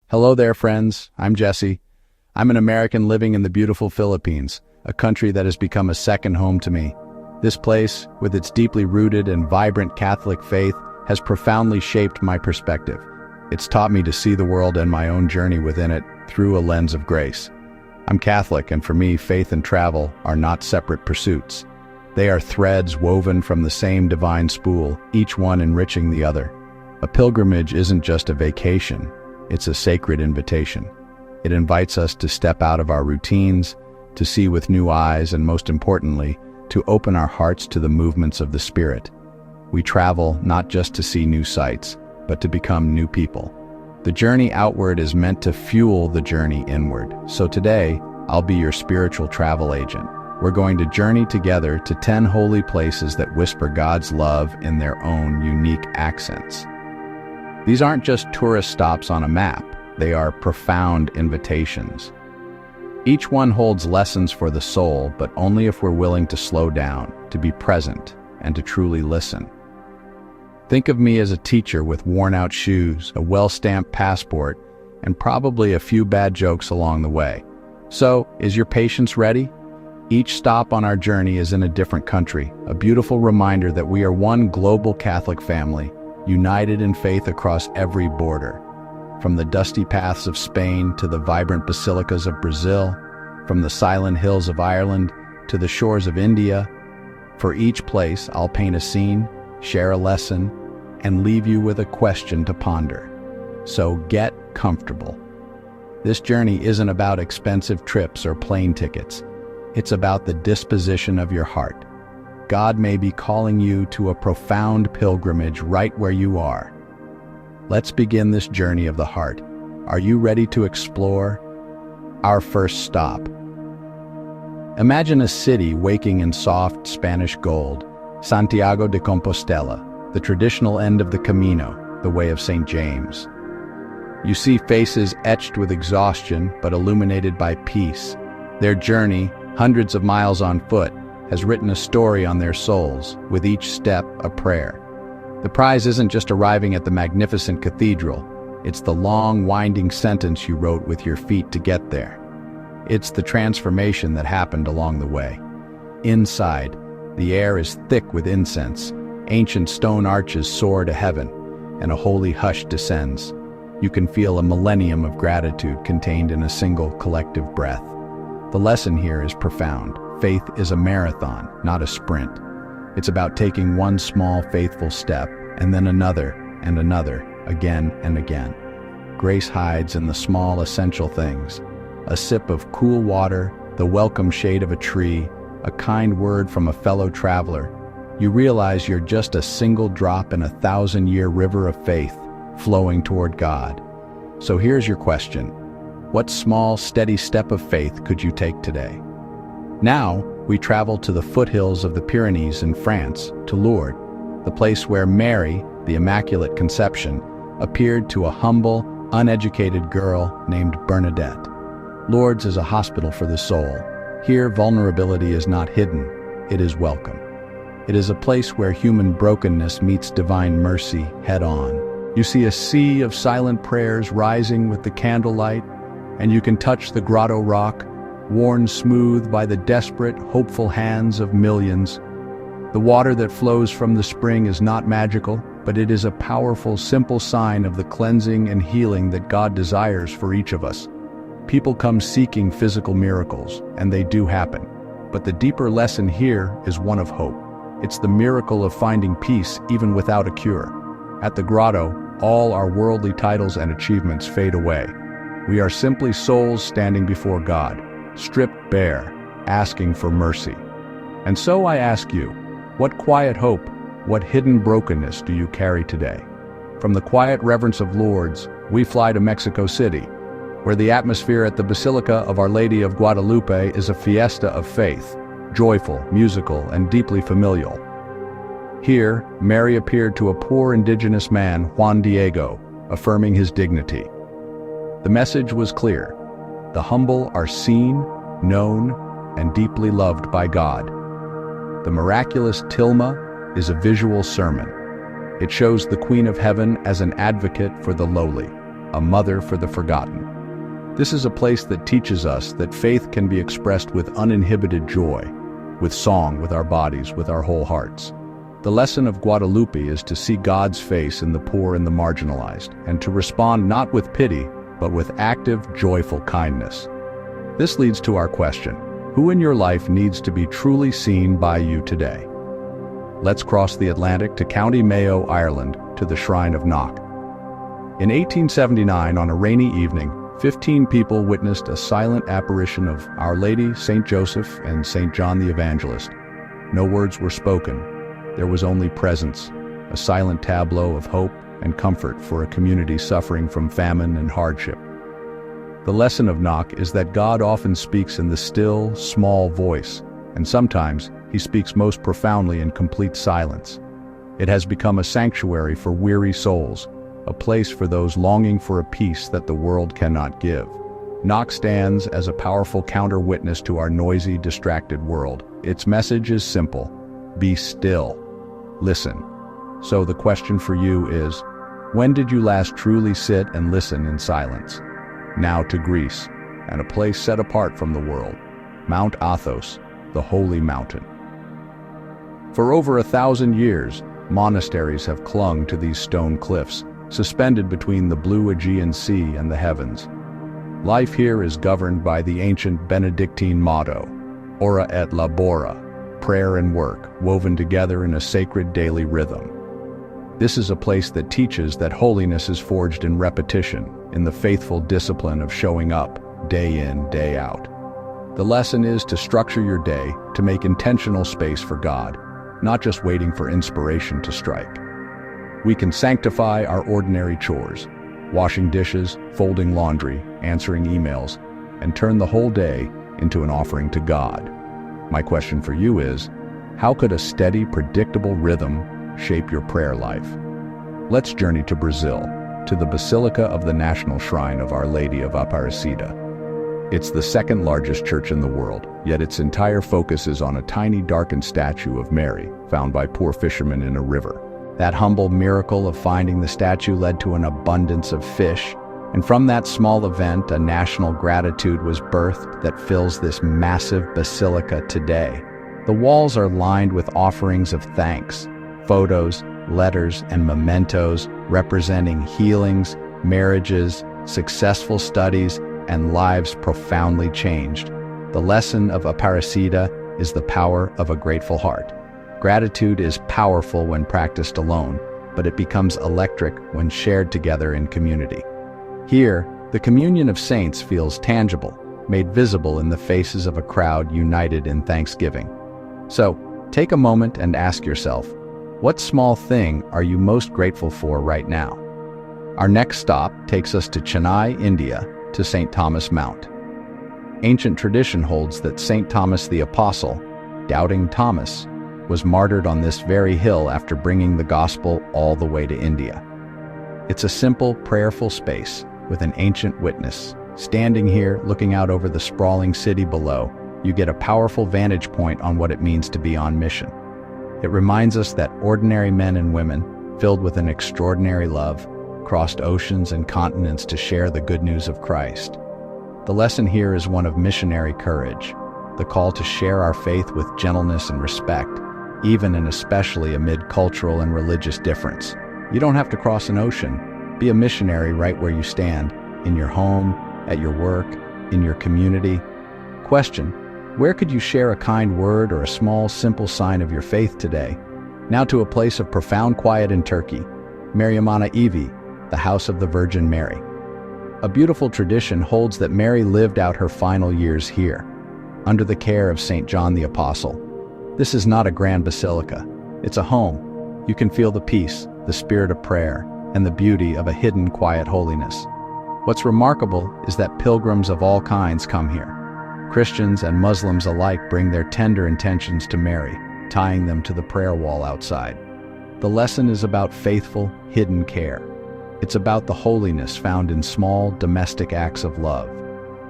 Hello there, friends. I'm Jesse. I'm an American living in the beautiful Philippines, a country that has become a second home to me. This place, with its deeply rooted and vibrant Catholic faith, has profoundly shaped my perspective. It's taught me to see the world and my own journey within it through a lens of grace. I'm Catholic, and for me, faith and travel are not separate pursuits. They are threads woven from the same divine spool, each one enriching the other. A pilgrimage isn't just a vacation, it's a sacred invitation. It invites us to step out of our routines, to see with new eyes, and most importantly, to open our hearts to the movements of the Spirit. We travel not just to see new sights, but to become new people. The journey outward is meant to fuel the journey inward. So today, I'll be your spiritual travel agent. We're going to journey together to 10 holy places that whisper God's love in their own unique accents. These aren't just tourist stops on a map, they are profound invitations. Each one holds lessons for the soul, but only if we're willing to slow down, to be present, and to truly listen. Think of me as a teacher with worn-out shoes, a well-stamped passport, and probably a few bad jokes along the way. So, is your patience ready? Each stop on our journey is in a different country, a beautiful reminder that we are one global Catholic family, united in faith across every border. From the dusty paths of Spain to the vibrant basilicas of Brazil, from the silent hills of Ireland to the shores of India, for each place I'll paint a scene, share a lesson, and leave you with a question to ponder. So get comfortable. This journey isn't about expensive trips or plane tickets. It's about the disposition of your heart. God may be calling you to a profound pilgrimage right where you are. Let's begin this journey of the heart. Are you ready to explore? Our first stop. Imagine a city waking in soft Spanish gold, Santiago de Compostela, the traditional end of the Camino, the way of St. James. You see faces etched with exhaustion but illuminated by peace. Their journey, hundreds of miles on foot, has written a story on their souls, with each step a prayer. The prize isn't just arriving at the magnificent cathedral, it's the long, winding sentence you wrote with your feet to get there. It's the transformation that happened along the way. Inside, the air is thick with incense, ancient stone arches soar to heaven, and a holy hush descends. You can feel a millennium of gratitude contained in a single collective breath. The lesson here is profound. Faith is a marathon, not a sprint. It's about taking one small, faithful step, and then another, and another, again and again. Grace hides in the small, essential things. A sip of cool water, the welcome shade of a tree, a kind word from a fellow traveler. You realize you're just a single drop in a 1,000-year river of faith, flowing toward God. So here's your question. What small, steady step of faith could you take today? Now, we travel to the foothills of the Pyrenees in France, to Lourdes, the place where Mary, the Immaculate Conception, appeared to a humble, uneducated girl named Bernadette. Lourdes is a hospital for the soul. Here, vulnerability is not hidden, it is welcome. It is a place where human brokenness meets divine mercy head-on. You see a sea of silent prayers rising with the candlelight, and you can touch the grotto rock, worn smooth by the desperate, hopeful hands of millions. The water that flows from the spring is not magical, but it is a powerful, simple sign of the cleansing and healing that God desires for each of us. People come seeking physical miracles, and they do happen. But the deeper lesson here is one of hope. It's the miracle of finding peace even without a cure. At the grotto, all our worldly titles and achievements fade away. We are simply souls standing before God, stripped bare, asking for mercy. And so I ask you, what quiet hope, what hidden brokenness do you carry today? From the quiet reverence of Lourdes, we fly to Mexico City, where the atmosphere at the Basilica of Our Lady of Guadalupe is a fiesta of faith, joyful, musical, and deeply familial. Here, Mary appeared to a poor indigenous man, Juan Diego, affirming his dignity. The message was clear. The humble are seen, known, and deeply loved by God. The miraculous tilma is a visual sermon. It shows the Queen of Heaven as an advocate for the lowly. a mother for the forgotten. This is a place that teaches us that faith can be expressed with uninhibited joy, with song, with our bodies, with our whole hearts. The lesson of Guadalupe is to see God's face in the poor and the marginalized, and to respond not with pity, but with active, joyful kindness. This leads to our question: who in your life needs to be truly seen by you today? Let's cross the Atlantic to County Mayo, Ireland, to the Shrine of Knock. In 1879, on a rainy evening, 15 people witnessed a silent apparition of Our Lady, St. Joseph, and St. John the Evangelist. No words were spoken. There was only presence, a silent tableau of hope and comfort for a community suffering from famine and hardship. The lesson of Knock is that God often speaks in the still, small voice, and sometimes he speaks most profoundly in complete silence. It has become a sanctuary for weary souls, a place for those longing for a peace that the world cannot give. Knock stands as a powerful counter-witness to our noisy, distracted world. Its message is simple: be still. Listen. So the question for you is, when did you last truly sit and listen in silence? Now to Greece, and a place set apart from the world, Mount Athos, the holy mountain. For over 1,000 years, monasteries have clung to these stone cliffs, suspended between the blue Aegean Sea and the heavens. Life here is governed by the ancient Benedictine motto, ora et labora, prayer and work, woven together in a sacred daily rhythm. This is a place that teaches that holiness is forged in repetition, in the faithful discipline of showing up, day in, day out. The lesson is to structure your day, to make intentional space for God, not just waiting for inspiration to strike. We can sanctify our ordinary chores, washing dishes, folding laundry, answering emails, and turn the whole day into an offering to God. My question for you is, how could a steady, predictable rhythm shape your prayer life? Let's journey to Brazil, to the Basilica of the National Shrine of Our Lady of Aparecida. It's the second largest church in the world, yet its entire focus is on a tiny darkened statue of Mary, found by poor fishermen in a river. That humble miracle of finding the statue led to an abundance of fish, and from that small event, a national gratitude was birthed that fills this massive basilica today. The walls are lined with offerings of thanks, photos, letters, and mementos representing healings, marriages, successful studies, and lives profoundly changed. The lesson of Aparecida is the power of a grateful heart. Gratitude is powerful when practiced alone, but it becomes electric when shared together in community. Here, the communion of saints feels tangible, made visible in the faces of a crowd united in thanksgiving. So, take a moment and ask yourself, what small thing are you most grateful for right now? Our next stop takes us to Chennai, India, to St. Thomas Mount. Ancient tradition holds that St. Thomas the Apostle, doubting Thomas, was martyred on this very hill after bringing the gospel all the way to India. It's a simple, prayerful space with an ancient witness. Standing here, looking out over the sprawling city below, you get a powerful vantage point on what it means to be on mission. It reminds us that ordinary men and women, filled with an extraordinary love, crossed oceans and continents to share the good news of Christ. The lesson here is one of missionary courage, the call to share our faith with gentleness and respect, even and especially amid cultural and religious difference. You don't have to cross an ocean. Be a missionary right where you stand, in your home, at your work, in your community. Question: where could you share a kind word or a small, simple sign of your faith today? Now to a place of profound quiet in Turkey, Meryemana Evi, the House of the Virgin Mary. A beautiful tradition holds that Mary lived out her final years here, under the care of St. John the Apostle. This is not a grand basilica. It's a home. You can feel the peace, the spirit of prayer, and the beauty of a hidden, quiet holiness. What's remarkable is that pilgrims of all kinds come here. Christians and Muslims alike bring their tender intentions to Mary, tying them to the prayer wall outside. The lesson is about faithful, hidden care. It's about the holiness found in small, domestic acts of love,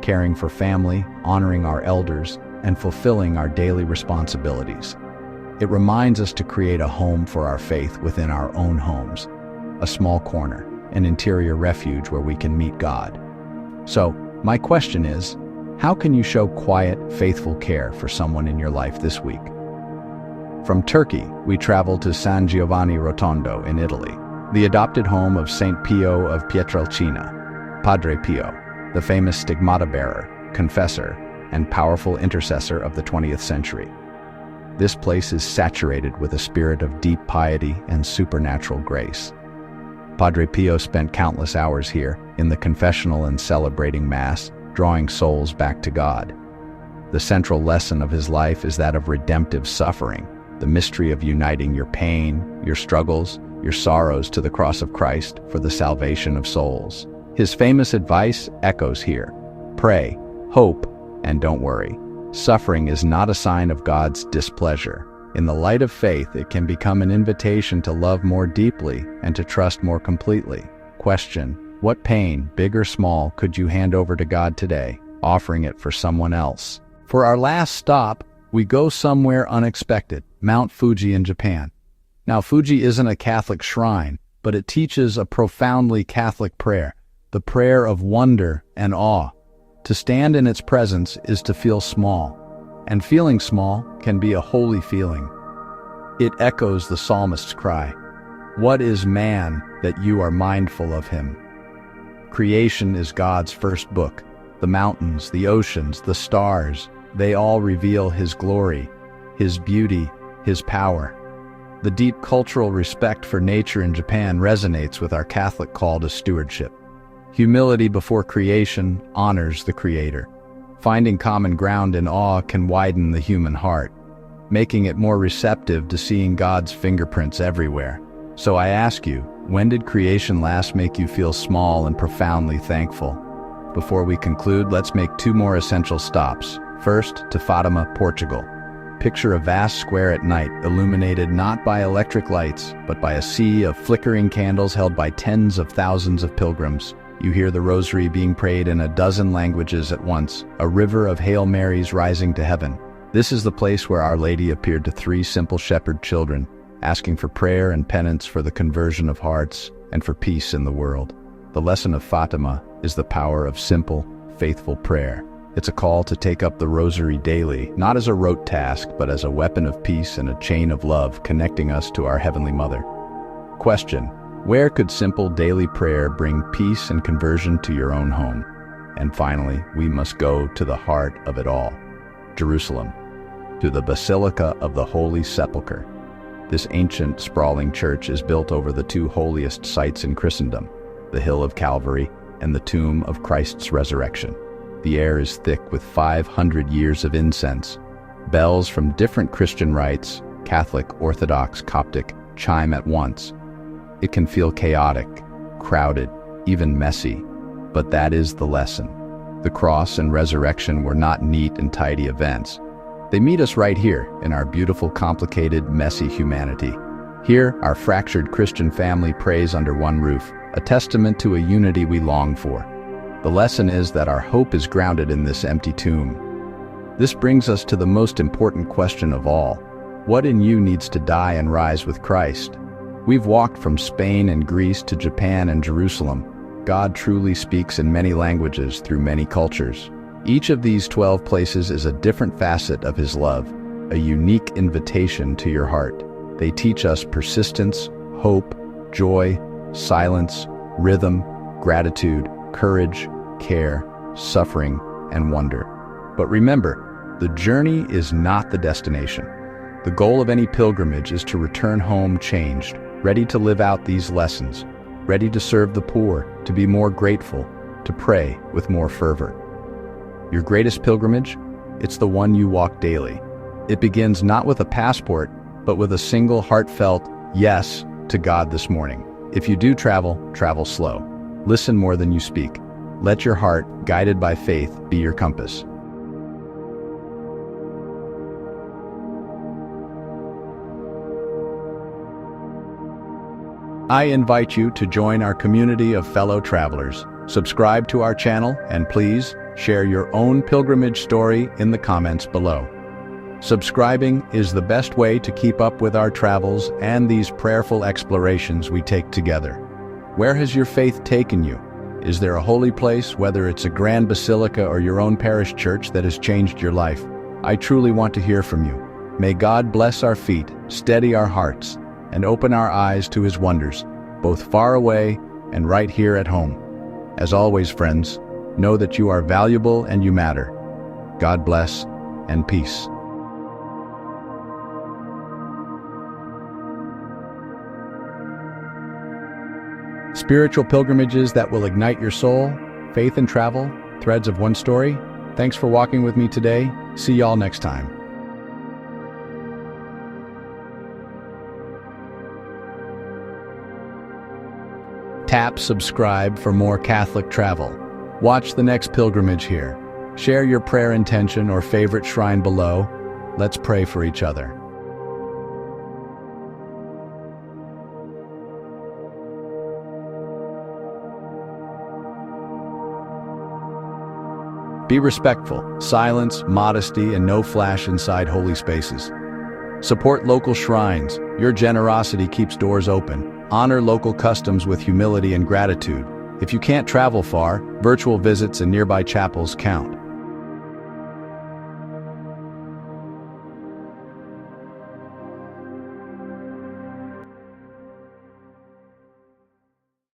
caring for family, honoring our elders, and fulfilling our daily responsibilities. It reminds us to create a home for our faith within our own homes, a small corner, an interior refuge where we can meet God. So, my question is, how can you show quiet, faithful care for someone in your life this week? From Turkey, we travel to San Giovanni Rotondo in Italy, the adopted home of Saint Pio of Pietrelcina, Padre Pio, the famous stigmata bearer, confessor, and powerful intercessor of the 20th century. This place is saturated with a spirit of deep piety and supernatural grace. Padre Pio spent countless hours here, in the confessional and celebrating Mass, drawing souls back to God. The central lesson of his life is that of redemptive suffering, the mystery of uniting your pain, your struggles, your sorrows to the cross of Christ for the salvation of souls. His famous advice echoes here: pray, hope, and don't worry. Suffering is not a sign of God's displeasure. In the light of faith, it can become an invitation to love more deeply and to trust more completely. Question: what pain, big or small, could you hand over to God today, offering it for someone else? For our last stop, we go somewhere unexpected, Mount Fuji in Japan. Now, Fuji isn't a Catholic shrine, but it teaches a profoundly Catholic prayer, the prayer of wonder and awe. To stand in its presence is to feel small, and feeling small can be a holy feeling. It echoes the psalmist's cry, "What is man that you are mindful of him?" Creation is God's first book. The mountains, the oceans, the stars, they all reveal His glory, His beauty, His power. The deep cultural respect for nature in Japan resonates with our Catholic call to stewardship. Humility before creation honors the Creator. Finding common ground in awe can widen the human heart, making it more receptive to seeing God's fingerprints everywhere. So I ask you, when did creation last make you feel small and profoundly thankful? Before we conclude, let's make two more essential stops. First, to Fátima, Portugal. Picture a vast square at night, illuminated not by electric lights, but by a sea of flickering candles held by tens of thousands of pilgrims. You hear the rosary being prayed in a dozen languages at once, a river of Hail Marys rising to heaven. This is the place where Our Lady appeared to 3 simple shepherd children, asking for prayer and penance for the conversion of hearts and for peace in the world. The lesson of Fátima is the power of simple, faithful prayer. It's a call to take up the rosary daily, not as a rote task, but as a weapon of peace and a chain of love connecting us to our Heavenly Mother. Question: where could simple daily prayer bring peace and conversion to your own home? And finally, we must go to the heart of it all, Jerusalem, to the Basilica of the Holy Sepulchre. This ancient, sprawling church is built over the 2 holiest sites in Christendom, the Hill of Calvary and the tomb of Christ's resurrection. The air is thick with 500 years of incense. Bells from different Christian rites, Catholic, Orthodox, Coptic, chime at once. It can feel chaotic, crowded, even messy, but that is the lesson. The cross and resurrection were not neat and tidy events. They meet us right here in our beautiful, complicated, messy humanity. Here, our fractured Christian family prays under one roof, a testament to a unity we long for. The lesson is that our hope is grounded in this empty tomb. This brings us to the most important question of all. What in you needs to die and rise with Christ? We've walked from Spain and Greece to Japan and Jerusalem. God truly speaks in many languages through many cultures. Each of these 12 places is a different facet of His love, a unique invitation to your heart. They teach us persistence, hope, joy, silence, rhythm, gratitude, courage, care, suffering, and wonder. But remember, the journey is not the destination. The goal of any pilgrimage is to return home changed, ready to live out these lessons, ready to serve the poor, to be more grateful, to pray with more fervor. Your greatest pilgrimage? It's the one you walk daily. It begins not with a passport, but with a single heartfelt yes to God this morning. If you do travel, travel slow. Listen more than you speak. Let your heart, guided by faith, be your compass. I invite you to join our community of fellow travelers. Subscribe to our channel and please share your own pilgrimage story in the comments below. Subscribing is the best way to keep up with our travels and these prayerful explorations we take together. Where has your faith taken you? Is there a holy place, whether it's a grand basilica or your own parish church, that has changed your life? I truly want to hear from you. May God bless our feet, steady our hearts, and open our eyes to His wonders, both far away and right here at home. As always, friends, know that you are valuable and you matter. God bless and peace. Spiritual pilgrimages that will ignite your soul, faith and travel, threads of one story. Thanks for walking with me today. See y'all next time. Tap subscribe for more Catholic travel. Watch the next pilgrimage here. Share your prayer intention or favorite shrine below. Let's pray for each other. Be respectful, silence, modesty, and no flash inside holy spaces. Support local shrines. Your generosity keeps doors open. Honor local customs with humility and gratitude. If you can't travel far, virtual visits and nearby chapels count.